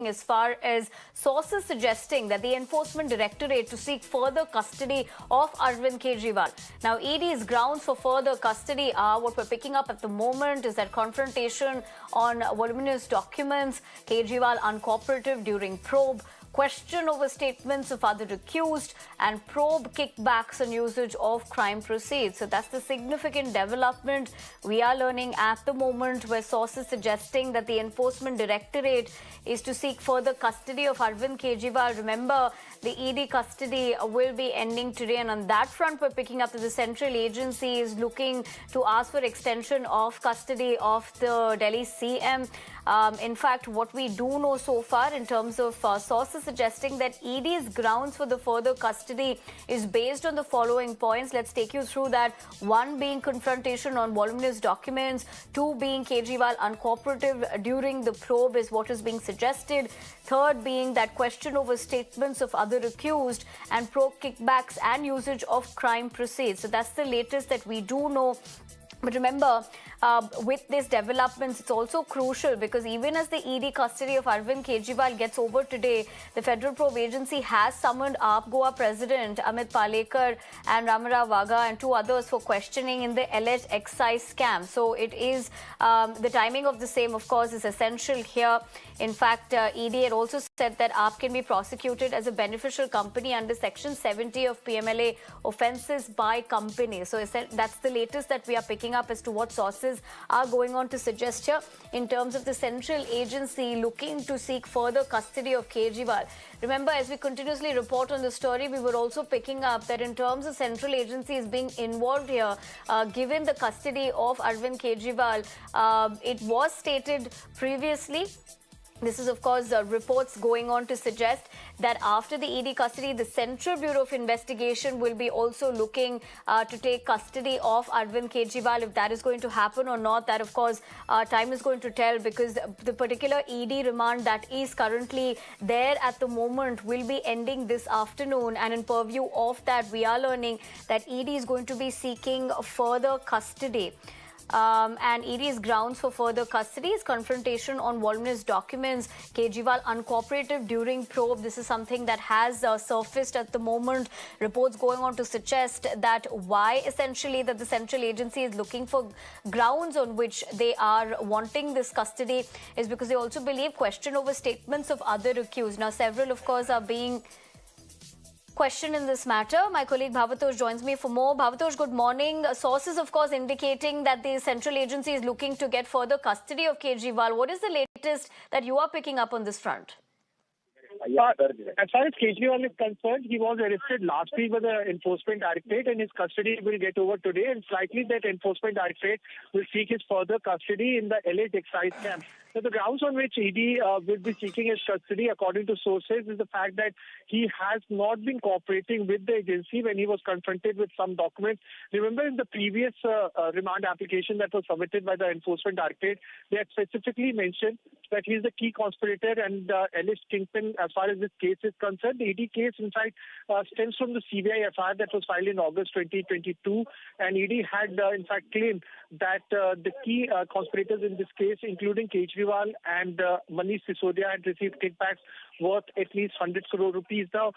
as far as sources suggesting that the Enforcement Directorate to seek further custody of Arvind Kejriwal. Now, ED's grounds for further custody are what we're picking up at the moment is that confrontation on voluminous documents, Kejriwal uncooperative during probe, question over statements of other accused, and probe kickbacks and usage of crime proceeds. So that's the significant development we are learning at the moment, where sources suggesting that the Enforcement Directorate is to seek further custody of Arvind Kejriwal. Remember, the ED custody will be ending today, and on that front, we're picking up that the central agency is looking to ask for extension of custody of the Delhi CM. In fact, what we do know so far in terms of sources suggesting that ED's grounds for the further custody is based on the following points. Let's take you through that. One being confrontation on voluminous documents. Two being Kejriwal uncooperative during the probe is what is being suggested. Third being that question over statements of other accused, and probe kickbacks and usage of crime proceeds. So that's the latest that we do know. But remember, with these developments, it's also crucial because even as the ED custody of Arvind Kejriwal gets over today, the Federal Probe Agency has summoned AAP Goa President Amit Palekar and Ramarao Vaga and two others for questioning in the alleged excise scam. So it is the timing of the same, of course, is essential here. In fact, ED had also said that AAP can be prosecuted as a beneficial company under Section 70 of PMLA offences by companies. So that's the latest that we are picking up as to what sources are going on to suggest here in terms of the central agency looking to seek further custody of Kejriwal. Remember, as we continuously report on the story, we were also picking up that in terms of central agencies being involved here, given the custody of Arvind Kejriwal, it was stated previously. This is, of course, reports going on to suggest that after the ED custody, the Central Bureau of Investigation will be also looking to take custody of Arvind Kejriwal. If that is going to happen or not, that, of course, time is going to tell, because the particular ED remand that is currently there at the moment will be ending this afternoon. And in purview of that, we are learning that ED is going to be seeking further custody. And ED's grounds for further custody is confrontation on voluminous documents, Kejriwal uncooperative during probe. This is something that has surfaced at the moment. Reports going on to suggest that why essentially that the central agency is looking for grounds on which they are wanting this custody is because they also believe question over statements of other accused. Now, several, of course, are being question in this matter. My colleague Bhavatosh joins me for more. Bhavatosh, good morning. Sources, of course, indicating that the central agency is looking to get further custody of Kejriwal. What is the latest that you are picking up on this front? As far as Kejriwal is concerned, he was arrested last week by the Enforcement Directorate, and his custody will get over today. And it's likely that Enforcement Directorate will seek his further custody in the alleged excise scam. So the grounds on which ED will be seeking his custody, according to sources, is the fact that he has not been cooperating with the agency when he was confronted with some documents. Remember, in the previous remand application that was submitted by the Enforcement Directorate, they had specifically mentioned that he is the key conspirator and alleged kingpin as far as this case is concerned. The ED case, in fact, stems from the CBI FIR that was filed in August 2022, and ED had, in fact, claimed that the key conspirators in this case, including Kejriwal and Manish Sisodia, had received kickbacks worth at least 100 crore rupees. Now,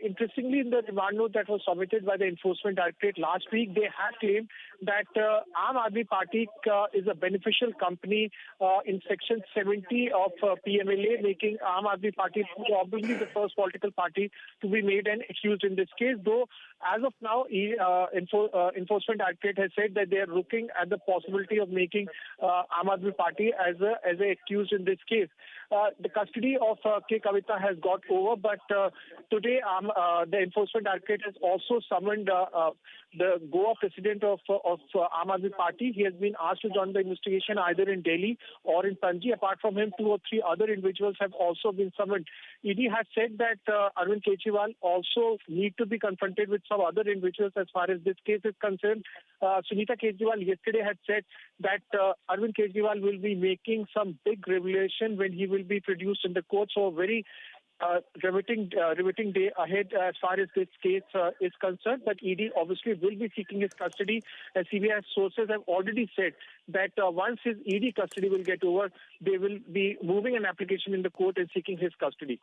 interestingly, in the remand note that was submitted by the Enforcement Directorate last week, they had claimed that Aam Aadmi Party is a beneficial company in Section 70 of PMLA, making Aam Aadmi Party probably the first political party to be made and accused in this case. Though, as of now, Enforcement Directorate has said that they are looking at the possibility of making Aam Aadmi Party as a accused in this case. The custody of K. Kavita has got over, but today the Enforcement Directorate has also summoned the Goa president of Aam Aadmi Party. He has been asked to join the investigation either in Delhi or in Panji. Apart from him, 2 or 3 other individuals have also been summoned. ED has said that Arvind Kejriwal also need to be confronted with some other individuals as far as this case is concerned. Sunita Kejriwal yesterday had said that Arvind Kejriwal will be making some big revelation when he will be produced in the court. So very riveting day ahead as far as this case is concerned. But ED obviously will be seeking his custody. As CBI sources have already said that once his ED custody will get over, they will be moving an application in the court and seeking his custody.